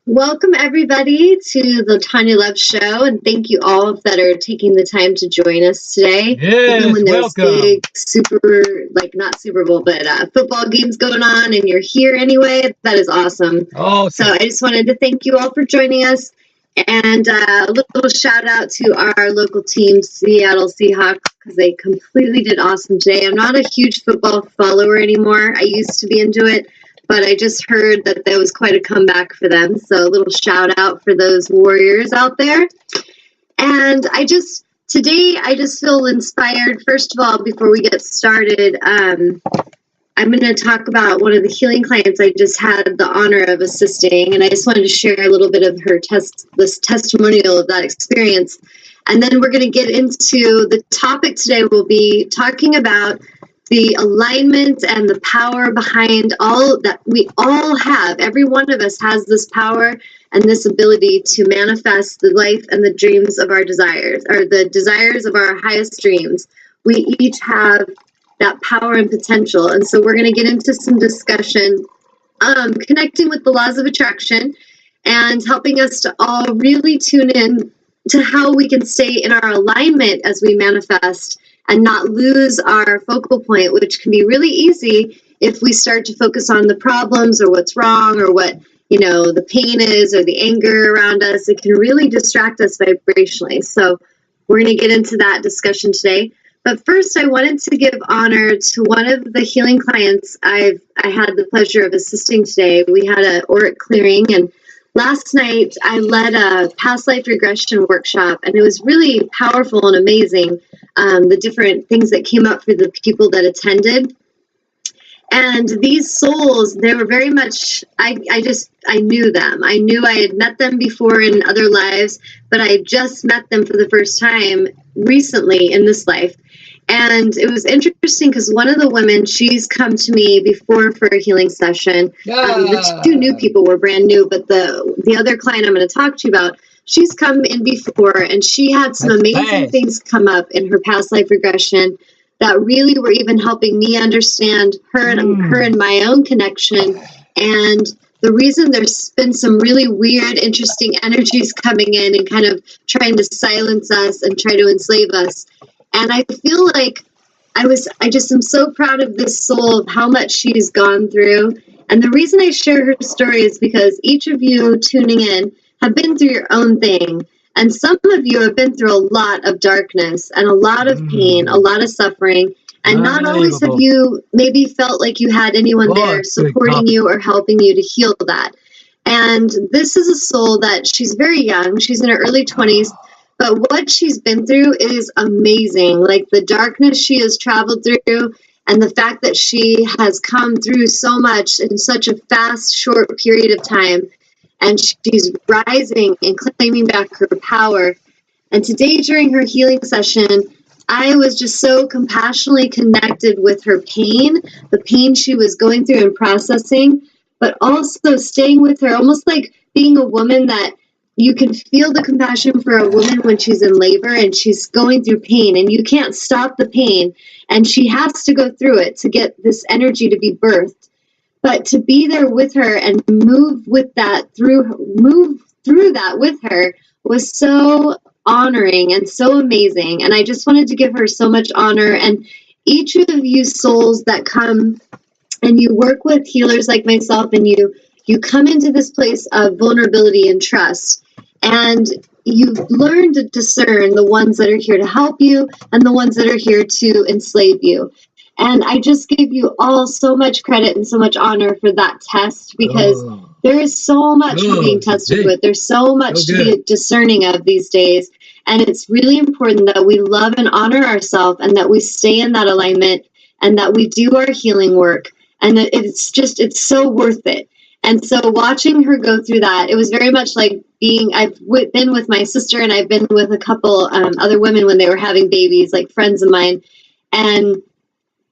Welcome, everybody, to the Tanya Love Show, and thank you all that are taking the time to join us today. Yes, even when there's welcome. big not Super Bowl, but football games going on, and you're here anyway, that is awesome. Awesome. So I just wanted to thank you all for joining us, and a little shout out to our local team, Seattle Seahawks, because they completely did awesome today. I'm not a huge football follower anymore. I used to be into it, but I just heard that there was quite a comeback for them. So a little shout out for those Warriors out there. And today I just feel inspired. First of all, before we get started, I'm going to talk about one of the healing clients I just had the honor of assisting. And I just wanted to share a little bit of her this testimonial of that experience. And then we're going to get into the topic today. We'll be talking about the alignment and the power behind all that we all have. Every one of us has this power and this ability to manifest the life and the dreams of our desires, or the desires of our highest dreams. We each have that power and potential. And so we're going to get into some discussion, connecting with the laws of attraction and helping us to all really tune in to how we can stay in our alignment as we manifest and not lose our focal point, which can be really easy if we start to focus on the problems or what's wrong or what, the pain is or the anger around us. It can really distract us vibrationally. So we're going to get into that discussion today. But first, I wanted to give honor to one of the healing clients I had the pleasure of assisting today. We had an auric clearing, and last night I led a past life regression workshop, and it was really powerful and amazing. The different things that came up for the people that attended. And these souls, they were very much, I knew them. I knew I had met them before in other lives, but I just met them for the first time recently in this life. And it was interesting because one of the women, she's come to me before for a healing session. The two new people were brand new, but the other client I'm going to talk to you about, she's come in before, and she had some amazing things come up in her past life regression that really were even helping me understand her and my own connection. And the reason there's been some really weird, interesting energies coming in and kind of trying to silence us and try to enslave us. And I feel like I just am so proud of this soul, of how much she's gone through. And the reason I share her story is because each of you tuning in have been through your own thing. And some of you have been through a lot of darkness and a lot of pain, a lot of suffering. And not always have you maybe felt like you had anyone there supporting you or helping you to heal that. And this is a soul that she's very young. She's in her early 20s. But what she's been through is amazing. Like the darkness she has traveled through and the fact that she has come through so much in such a fast, short period of time. And she's rising and claiming back her power. And today during her healing session, I was just so compassionately connected with her pain, the pain she was going through and processing, but also staying with her, almost like being a woman that you can feel the compassion for a woman when she's in labor and she's going through pain and you can't stop the pain and she has to go through it to get this energy to be birthed. But to be there with her and move through that with her was so honoring and so amazing. And I just wanted to give her so much honor. And each of you souls that come and you work with healers like myself and you come into this place of vulnerability and trust. And you've learned to discern the ones that are here to help you and the ones that are here to enslave you. And I just give you all so much credit and so much honor for that test, because there is so much we're being tested with. There's so much to be discerning of these days. And it's really important that we love and honor ourselves and that we stay in that alignment and that we do our healing work. And it's so worth it. And so watching her go through that, it was very much like I've been with my sister and I've been with a couple other women when they were having babies, like friends of mine. And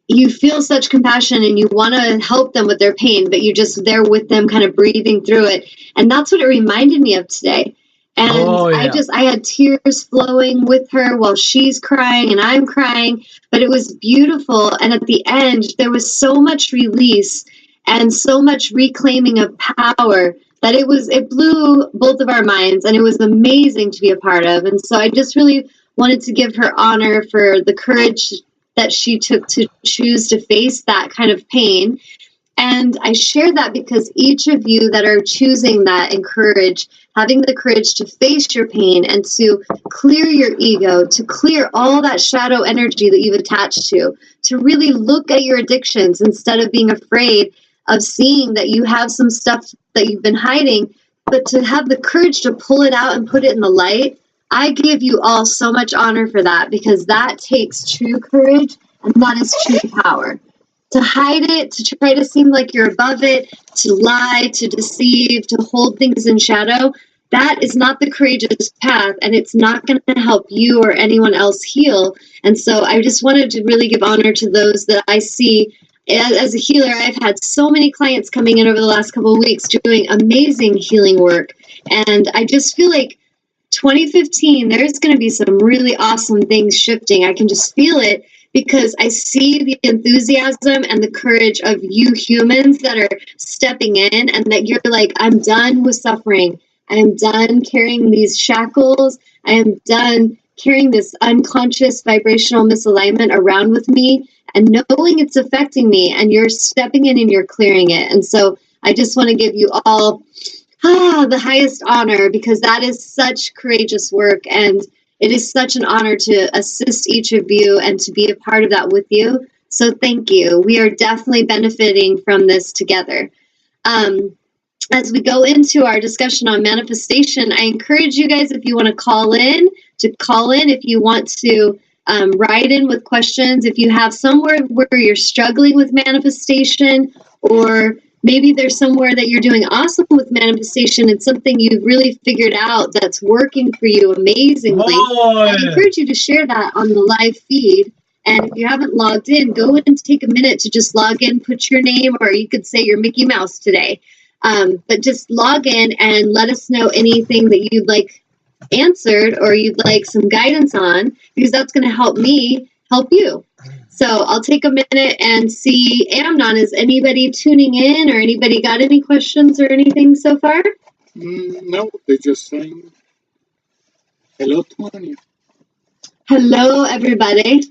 you feel such compassion and you want to help them with their pain, but you're just there with them kind of breathing through it. And that's what it reminded me of today. And I had tears flowing with her while she's crying and I'm crying, but it was beautiful. And at the end, there was so much release and so much reclaiming of power that it blew both of our minds, and it was amazing to be a part of. And so I just really wanted to give her honor for the courage that she took to choose to face that kind of pain. And I share that because each of you that are choosing that having the courage to face your pain and to clear your ego, to clear all that shadow energy that you've attached to really look at your addictions instead of being afraid of seeing that you have some stuff that you've been hiding, but to have the courage to pull it out and put it in the light. I give you all so much honor for that, because that takes true courage, and that is true power. To hide it, to try to seem like you're above it, to lie, to deceive, to hold things in shadow, that is not the courageous path, and it's not going to help you or anyone else heal. And so I just wanted to really give honor to those that I see. As a healer, I've had so many clients coming in over the last couple of weeks doing amazing healing work. And I just feel like 2015, there's going to be some really awesome things shifting. I can just feel it, because I see the enthusiasm and the courage of you humans that are stepping in, and that you're like, I'm done with suffering. I am done carrying these shackles. I am done carrying this unconscious vibrational misalignment around with me and knowing it's affecting me, and you're stepping in and you're clearing it. And so I just want to give you all the highest honor, because that is such courageous work, and it is such an honor to assist each of you and to be a part of that with you. So thank you. We are definitely benefiting from this together. As we go into our discussion on manifestation, I encourage you guys, if you want to call in. If you want to write in with questions, if you have somewhere where you're struggling with manifestation, or maybe there's somewhere that you're doing awesome with manifestation and something you've really figured out that's working for you amazingly. I encourage you to share that on the live feed. And if you haven't logged in, go in and take a minute to just log in, put your name, or you could say you're Mickey Mouse today. But just log in and let us know anything that you'd like answered or you'd like some guidance on, because that's going to help me help you. So I'll take a minute and see. Amnon, is anybody tuning in, or anybody got any questions or anything so far? No, they just saying hello to Anya. Hello, everybody,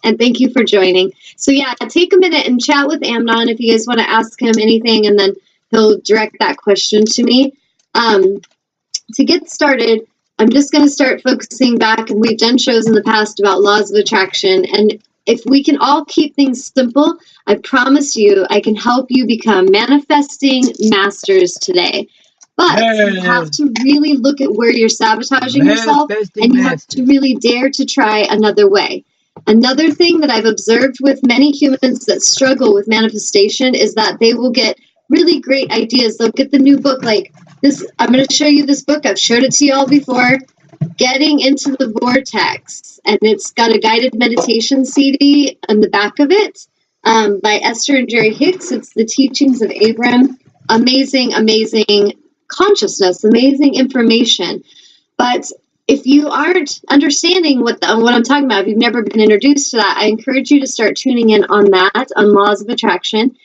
and thank you for joining. So yeah, take a minute and chat with Amnon if you guys want to ask him anything, and then he'll direct that question to me. To get started, I'm just going to start focusing back, and we've done shows in the past about laws of attraction, and if we can all keep things simple, I promise you I can help you become manifesting masters today. But you have to really look at where you're sabotaging yourself, and you have to really dare to try another way. Another thing that I've observed with many humans that struggle with manifestation is that they will get really great ideas. They'll get the new book like this. I'm going to show you this book. I've showed it to you all before. Getting into the Vortex, and it's got a guided meditation CD on the back of it by Esther and Jerry Hicks. It's the teachings of Abraham. Amazing, amazing consciousness, amazing information. But if you aren't understanding what I'm talking about, if you've never been introduced to that, I encourage you to start tuning in on that, on laws of attraction.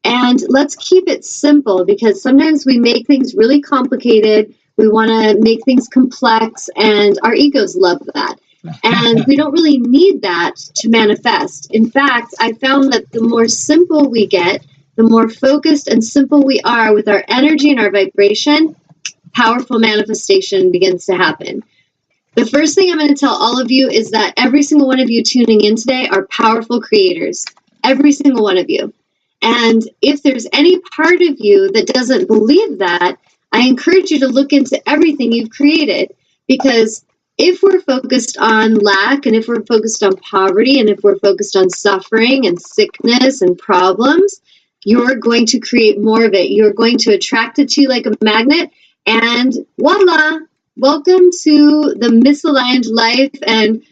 And let's keep it simple, because sometimes we make things really complicated. We want to make things complex, and our egos love that. And we don't really need that to manifest. In fact, I found that the more simple we get, the more focused and simple we are with our energy and our vibration, powerful manifestation begins to happen. The first thing I'm going to tell all of you is that every single one of you tuning in today are powerful creators. Every single one of you. And if there's any part of you that doesn't believe that, I encourage you to look into everything you've created, because if we're focused on lack, and if we're focused on poverty, and if we're focused on suffering and sickness and problems, you're going to create more of it. You're going to attract it to you like a magnet, and voila, welcome to the misaligned life and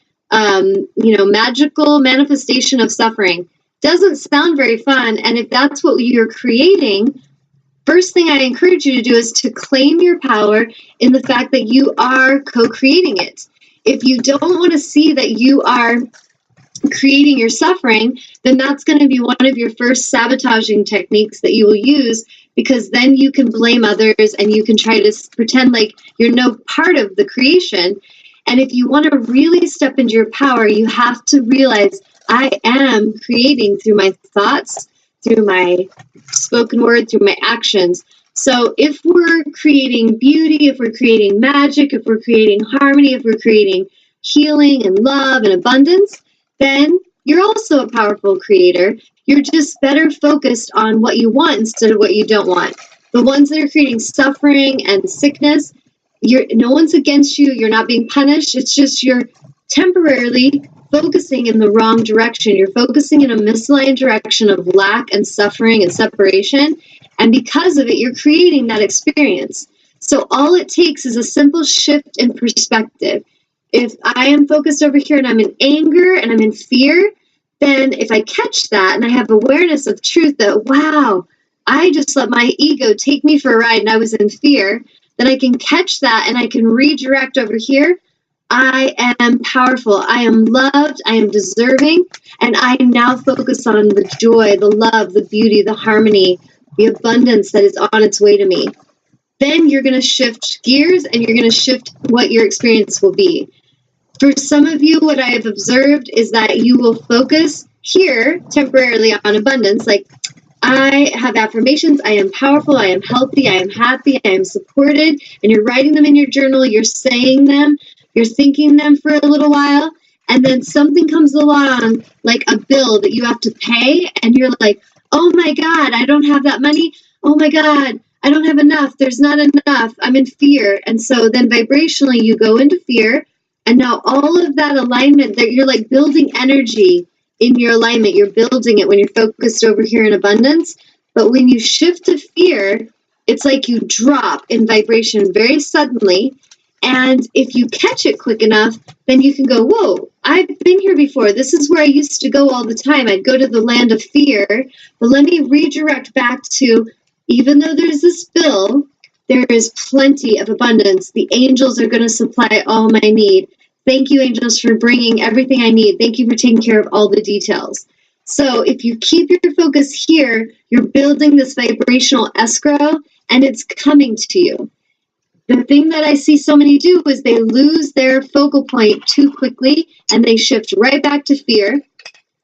magical manifestation of suffering. Doesn't sound very fun, and if that's what you're creating, first thing I encourage you to do is to claim your power in the fact that you are co-creating it. If you don't want to see that you are creating your suffering, then that's going to be one of your first sabotaging techniques that you will use, because then you can blame others and you can try to pretend like you're no part of the creation. And if you want to really step into your power, you have to realize I am creating through my thoughts, through my spoken word, through my actions. So if we're creating beauty, if we're creating magic, if we're creating harmony, if we're creating healing and love and abundance, then you're also a powerful creator. You're just better focused on what you want instead of what you don't want. The ones that are creating suffering and sickness, no one's against you. You're not being punished. It's just you're temporarily focusing in the wrong direction. You're focusing in a misaligned direction of lack and suffering and separation. And because of it, you're creating that experience. So all it takes is a simple shift in perspective. If I am focused over here and I'm in anger and I'm in fear, then if I catch that and I have awareness of truth that, wow, I just let my ego take me for a ride and I was in fear, then I can catch that and I can redirect over here. I am powerful. I am loved. I am deserving. And I now focus on the joy, the love, the beauty, the harmony, the abundance that is on its way to me. Then you're going to shift gears and you're going to shift what your experience will be. For some of you, what I have observed is that you will focus here temporarily on abundance. Like, I have affirmations, I am powerful, I am healthy, I am happy, I am supported, and you're writing them in your journal, you're saying them, you're thinking them for a little while, and then something comes along, like a bill that you have to pay, and you're like, oh my God, I don't have that money, oh my God, I don't have enough, there's not enough, I'm in fear. And so then vibrationally you go into fear, and now all of that alignment, that you're like building energy in your alignment, you're building it when you're focused over here in abundance. But when you shift to fear, it's like you drop in vibration very suddenly. And if you catch it quick enough, then you can go, whoa, I've been here before. This is where I used to go all the time. I'd go to the land of fear, but let me redirect back to, even though there's this bill, there is plenty of abundance. The angels are going to supply all my need. Thank you, angels, for bringing everything I need. Thank you for taking care of all the details. So if you keep your focus here, you're building this vibrational escrow, and it's coming to you. The thing that I see so many do is they lose their focal point too quickly, and they shift right back to fear,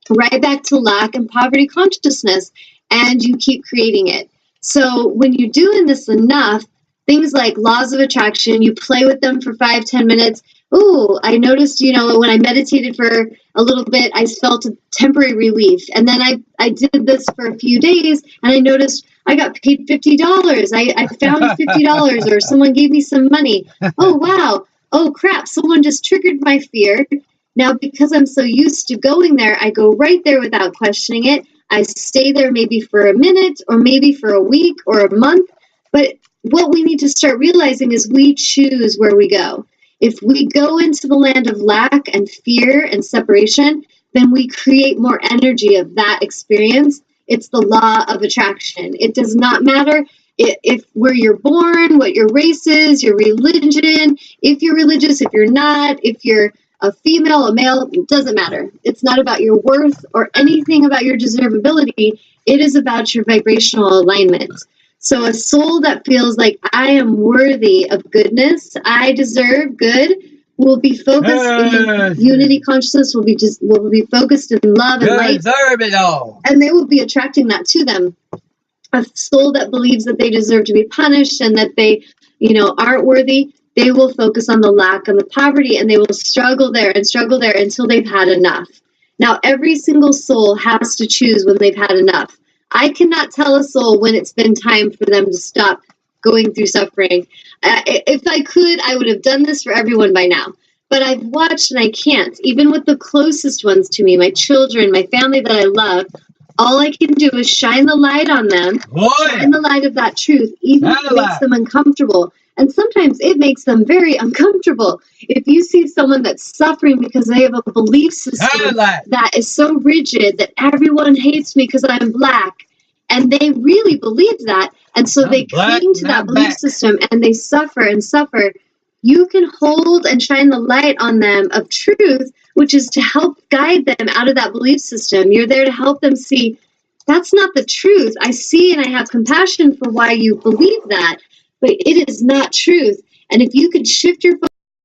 right back to lack and poverty consciousness, and you keep creating it. So when you're doing this enough, things like laws of attraction, you play with them for 5-10 minutes. Oh, I noticed, when I meditated for a little bit, I felt a temporary relief. And then I did this for a few days, and I noticed I got paid $50. I found $50, or someone gave me some money. Oh, wow. Oh, crap. Someone just triggered my fear. Now, because I'm so used to going there, I go right there without questioning it. I stay there maybe for a minute, or maybe for a week or a month. But what we need to start realizing is we choose where we go. If we go into the land of lack and fear and separation, then we create more energy of that experience. It's the law of attraction. It does not matter if where you're born, what your race is, your religion, if you're religious, if you're not, if you're a female, a male, it doesn't matter. It's not about your worth or anything about your deservability. It is about your vibrational alignment. So a soul that feels like I am worthy of goodness, I deserve good, will be focused in unity consciousness, will be focused in love and light. Deserve it all. And they will be attracting that to them. A soul that believes that they deserve to be punished and that they, aren't worthy, they will focus on the lack and the poverty, and they will struggle there until they've had enough. Now, every single soul has to choose when they've had enough. I cannot tell a soul when it's been time for them to stop going through suffering. If I could, I would have done this for everyone by now. But I've watched and I can't. Even with the closest ones to me, my children, my family that I love, all I can do is shine the light on them, shine the light of that truth, even if it makes them uncomfortable. And sometimes it makes them very uncomfortable. If you see someone that's suffering because they have a belief system that is so rigid that everyone hates me because I'm black, and they really believe that, and so they cling to that belief system and they suffer and suffer, you can hold and shine the light on them of truth, which is to help guide them out of that belief system. You're there to help them see, That's not the truth. I see and I have compassion for why you believe that, but it is not truth. And if you could shift your